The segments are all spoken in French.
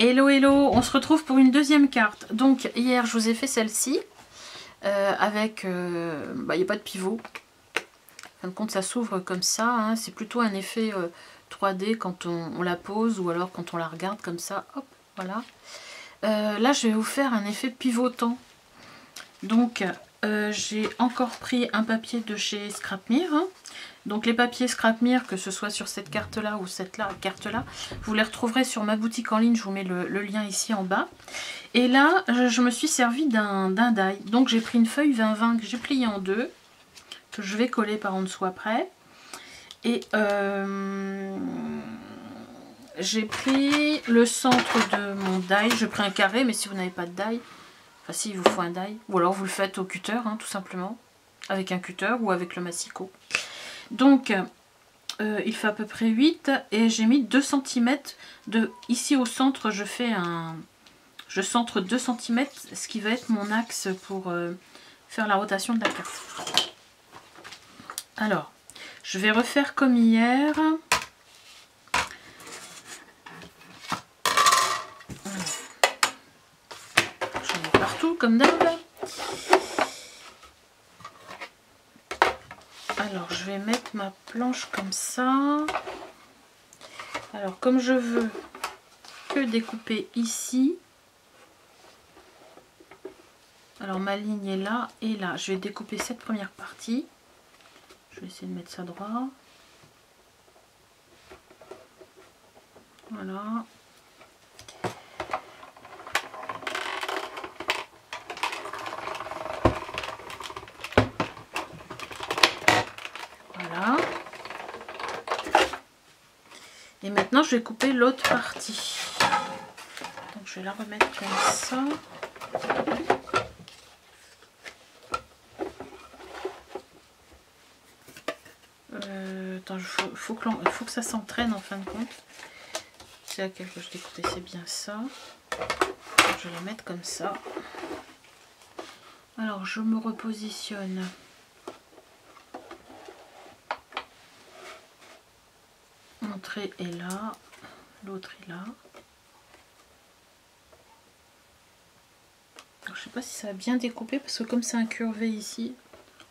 Hello hello, on se retrouve pour une deuxième carte. Donc hier je vous ai fait celle-ci avec, il n'y a pas de pivot. En fin de compte ça s'ouvre comme ça, hein. C'est plutôt un effet 3D quand on la pose ou alors quand on la regarde comme ça, hop, voilà. Là je vais vous faire un effet pivotant. Donc j'ai encore pris un papier de chez Scrapmere, hein. Donc les papiers Scrapmere, que ce soit sur cette carte là ou cette carte là, vous les retrouverez sur ma boutique en ligne, je vous mets le lien ici en bas. Et là je me suis servi d'un die, donc j'ai pris une feuille 20-20 que j'ai pliée en deux, que je vais coller par en dessous après. Et j'ai pris le centre de mon die, j'ai pris un carré, mais si vous n'avez pas de die, enfin si, il vous faut un die, ou alors vous le faites au cutter, hein, tout simplement, avec un cutter ou avec le massicot. Donc il fait à peu près 8 et j'ai mis 2 cm de ici au centre, je centre 2 cm, ce qui va être mon axe pour faire la rotation de la carte. Alors je vais refaire comme hier. J'en ai partout comme d'hab. Alors je vais mettre ma planche comme ça. Alors comme je veux que découper ici, alors ma ligne est là et là, je vais découper cette première partie. Je vais essayer de mettre ça droit. Voilà. Voilà. Et maintenant je vais couper l'autre partie. Donc je vais la remettre comme ça. Attends, faut que ça s'entraîne en fin de compte. C'est laquelle que je découpais, c'est bien ça. Donc, je vais la mettre comme ça. Alors je me repositionne. L'entrée est là, l'autre est là. Alors, je sais pas si ça va bien découper parce que comme c'est incurvé ici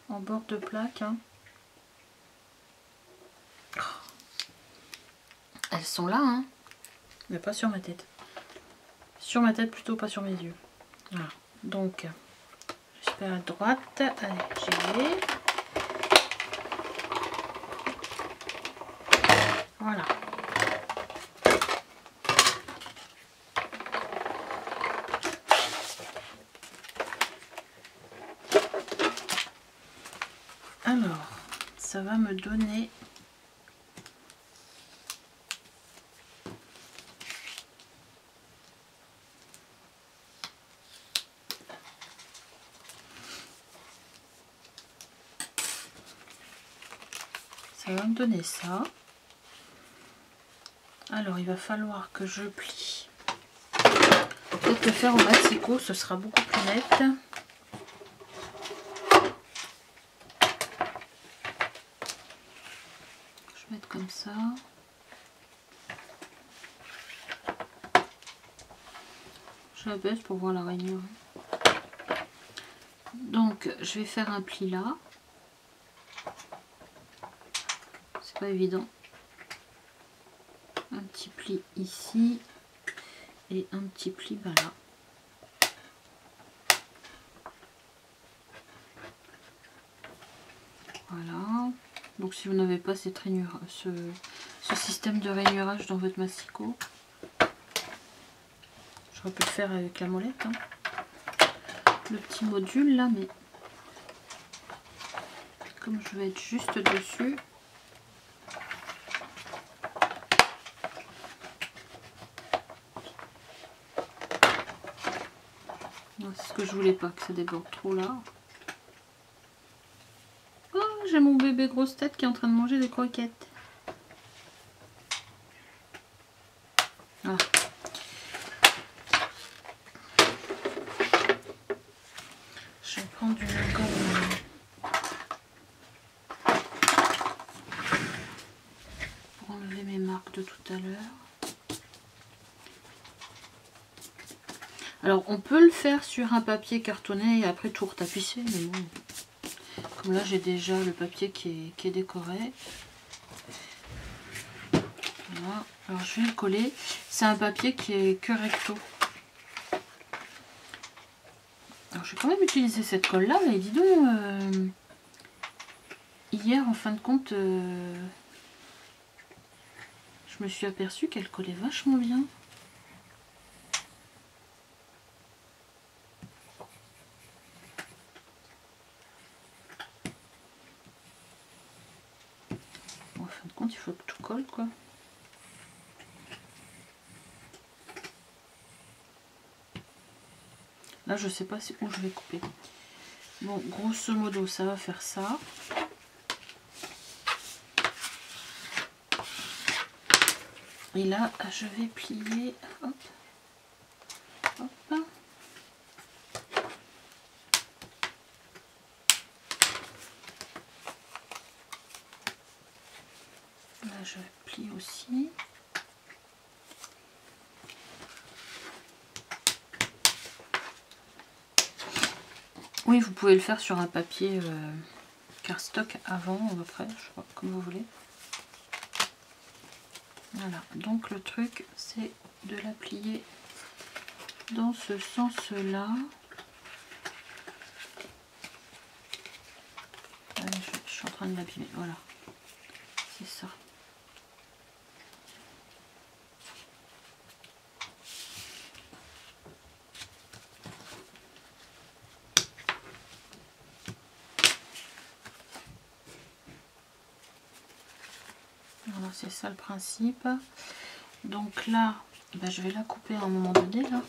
en bord de plaque, hein. Elles sont là, hein, mais pas sur ma tête. Sur ma tête plutôt, pas sur mes yeux. Voilà. Donc j'espère à droite. Allez, j'y vais. Voilà. Alors, ça va me donner ça. Alors il va falloir que je plie. Peut-être le faire au massicot, ce sera beaucoup plus net. Je vais mettre comme ça. Je la baisse pour voir la rainure. Donc je vais faire un pli là. C'est pas évident. Un petit pli ici et un petit pli là. Voilà. Donc si vous n'avez pas cette rainure, ce système de rainurage dans votre massicot, j'aurais pu le faire avec la molette, hein. Le petit module là, mais comme je vais être juste dessus, c'est ce que je voulais pas, que ça déborde trop là. Oh, j'ai mon bébé grosse tête qui est en train de manger des croquettes. Voilà. Je vais prendre une gomme pour enlever mes marques de tout à l'heure. Alors on peut le faire sur un papier cartonné et après tout retapisser, mais bon. Comme là j'ai déjà le papier qui est décoré. Voilà. Alors je vais le coller. C'est un papier qui est que recto. Alors je vais quand même utiliser cette colle là, mais dis donc, hier en fin de compte, je me suis aperçue qu'elle collait vachement bien. Bon, en fin de compte, il faut que tout colle quoi. Là je sais pas où je vais couper. Bon, grosso modo ça va faire ça. Et là, je vais plier, hop, hop. Là, je plie aussi. Oui, vous pouvez le faire sur un papier cardstock avant ou après, je crois, comme vous voulez. Voilà, donc le truc, c'est de la plier dans ce sens-là. Je suis en train de l'abîmer, voilà, c'est ça. Voilà, c'est ça le principe. Donc là, ben, je vais la couper à un moment donné, là.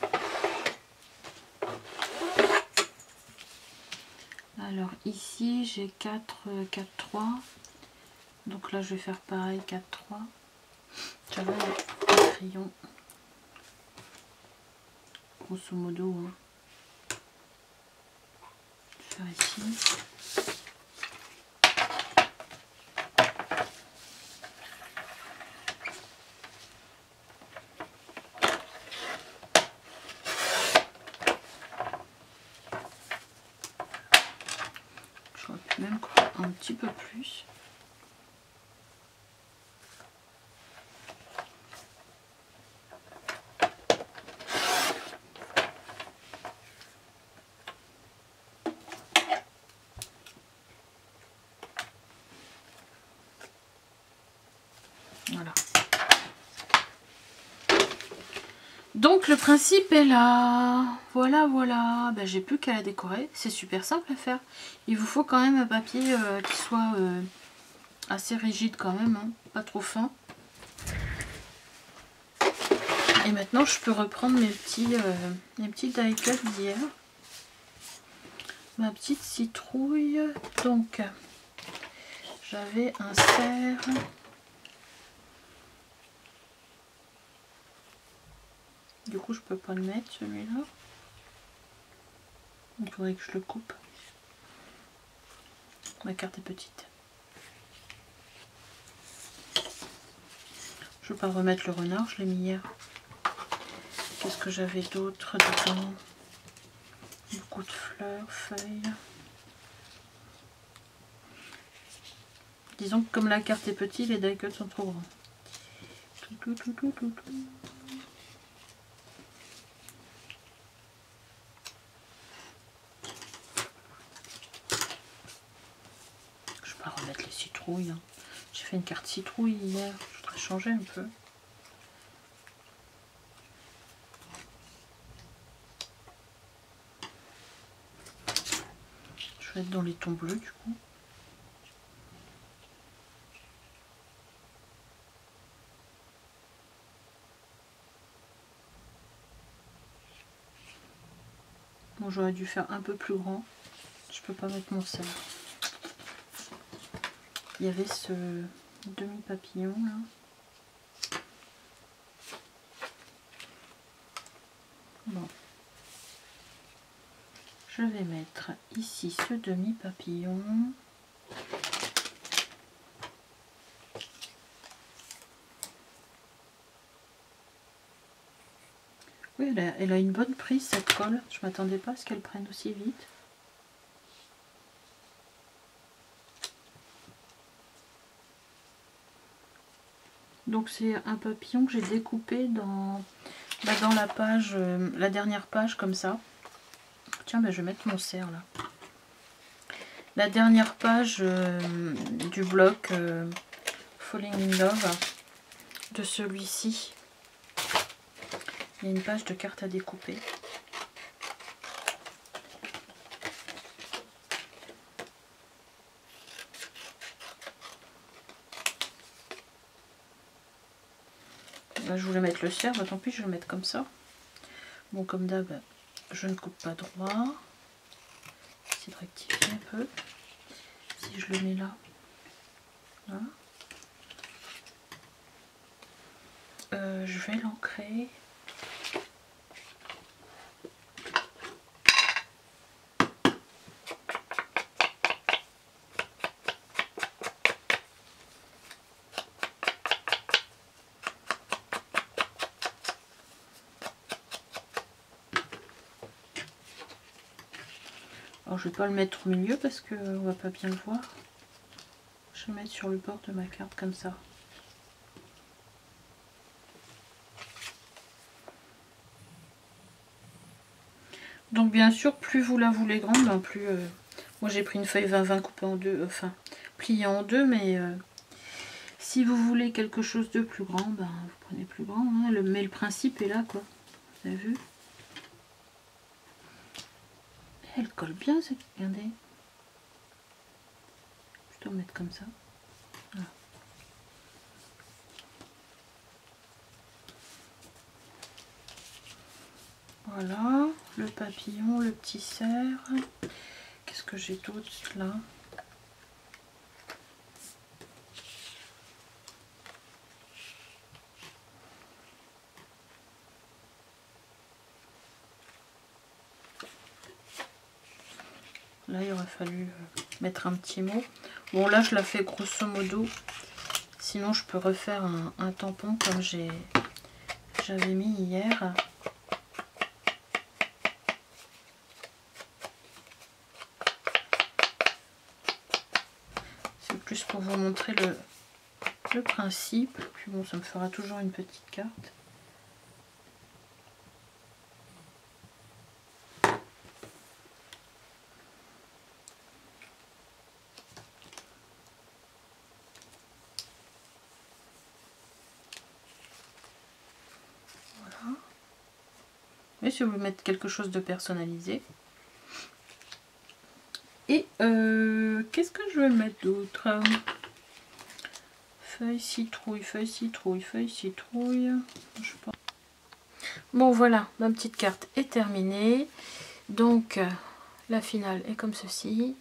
Alors ici, j'ai 4, 4, 3. Donc là, je vais faire pareil, 4, 3. J'avais un crayon. Grosso modo, hein. Je vais faire ici. J'aurais pu même couper un petit peu plus. Voilà. Donc le principe est là. Voilà, voilà. Ben, j'ai plus qu'à la décorer. C'est super simple à faire. Il vous faut quand même un papier qui soit assez rigide quand même, hein, pas trop fin. Et maintenant je peux reprendre mes petits die cut d'hier. Ma petite citrouille. Donc j'avais un cerf. Du coup, je peux pas le mettre celui-là. Il faudrait que je le coupe. Ma carte est petite. Je ne veux pas remettre le renard, je l'ai mis hier. Qu'est-ce que j'avais d'autre dedans? Beaucoup de fleurs, feuilles. Disons que comme la carte est petite, les die cuts sont trop grands. Je vais pas remettre les citrouilles. Hein. J'ai fait une carte citrouille hier. Je voudrais changer un peu. Je vais être dans les tons bleus du coup. Bon, j'aurais dû faire un peu plus grand. Je peux pas mettre mon cerf. Il y avait ce demi-papillon là. Bon. Je vais mettre ici ce demi-papillon. Oui, elle a une bonne prise cette colle. Je m'attendais pas à ce qu'elle prenne aussi vite. Donc c'est un papillon que j'ai découpé dans la page, la dernière page comme ça. Tiens, je vais mettre mon cerf là. La dernière page du bloc Falling in Love de celui-ci. Il y a une page de cartes à découper. Là, je voulais mettre le cerf, tant pis, je vais le mettre comme ça. Bon, comme d'hab, je ne coupe pas droit. J'essaie de rectifier un peu. Si je le mets là, voilà. Je vais l'ancrer. Alors je vais pas le mettre au milieu parce que on va pas bien le voir. Je vais mettre sur le bord de ma carte comme ça. Donc bien sûr, plus vous la voulez grande, plus... moi j'ai pris une feuille 20-20 coupée en deux, enfin pliée en deux, mais si vous voulez quelque chose de plus grand, vous prenez plus grand. Hein, mais le principe est là, quoi. Vous avez vu? Elle colle bien, cette... Regardez. Je dois mettre comme ça. Voilà. Voilà, le papillon, le petit cerf. Qu'est-ce que j'ai d'autre là? Là, il aurait fallu mettre un petit mot. Bon, là, je la fais grosso modo. Sinon, je peux refaire un tampon comme j'avais mis hier. C'est plus pour vous montrer le principe. Puis bon, ça me fera toujours une petite carte. Mais si vous voulez mettre quelque chose de personnalisé. Et qu'est-ce que je vais mettre d'autre? Feuille citrouille, feuille citrouille, feuille citrouille. Je sais pas. Bon voilà, ma petite carte est terminée. Donc la finale est comme ceci.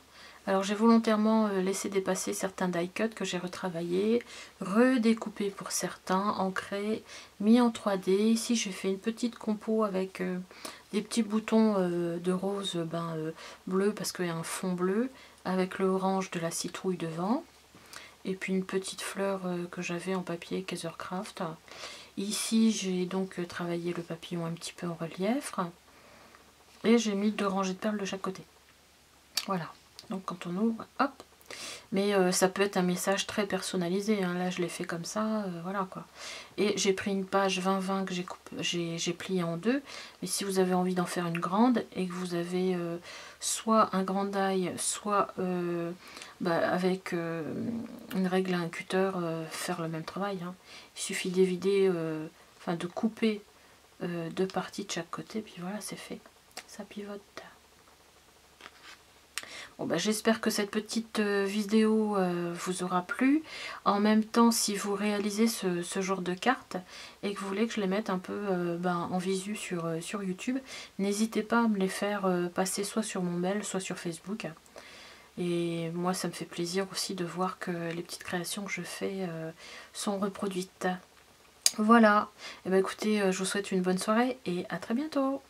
Alors j'ai volontairement laissé dépasser certains die cuts que j'ai retravaillés, redécoupés pour certains, ancrés, mis en 3D. Ici j'ai fait une petite compo avec des petits boutons de rose bleu parce qu'il y a un fond bleu, avec le orange de la citrouille devant. Et puis une petite fleur que j'avais en papier Kaisercraft. Ici j'ai donc travaillé le papillon un petit peu en relief. Et j'ai mis 2 rangées de perles de chaque côté. Voilà. Donc quand on ouvre, hop. Mais ça peut être un message très personnalisé. Hein. Là je l'ai fait comme ça, voilà quoi. Et j'ai pris une page 20-20 que j'ai pliée en deux. Mais si vous avez envie d'en faire une grande et que vous avez soit un grand die, soit avec une règle à un cutter, faire le même travail. Hein. Il suffit d'évider, enfin de couper 2 parties de chaque côté. Puis voilà, c'est fait. Ça pivote. Bon, j'espère que cette petite vidéo vous aura plu. En même temps, si vous réalisez ce genre de cartes et que vous voulez que je les mette un peu en visu sur YouTube, n'hésitez pas à me les faire passer soit sur mon mail, soit sur Facebook. Et moi, ça me fait plaisir aussi de voir que les petites créations que je fais sont reproduites. Voilà. Et écoutez, je vous souhaite une bonne soirée et à très bientôt.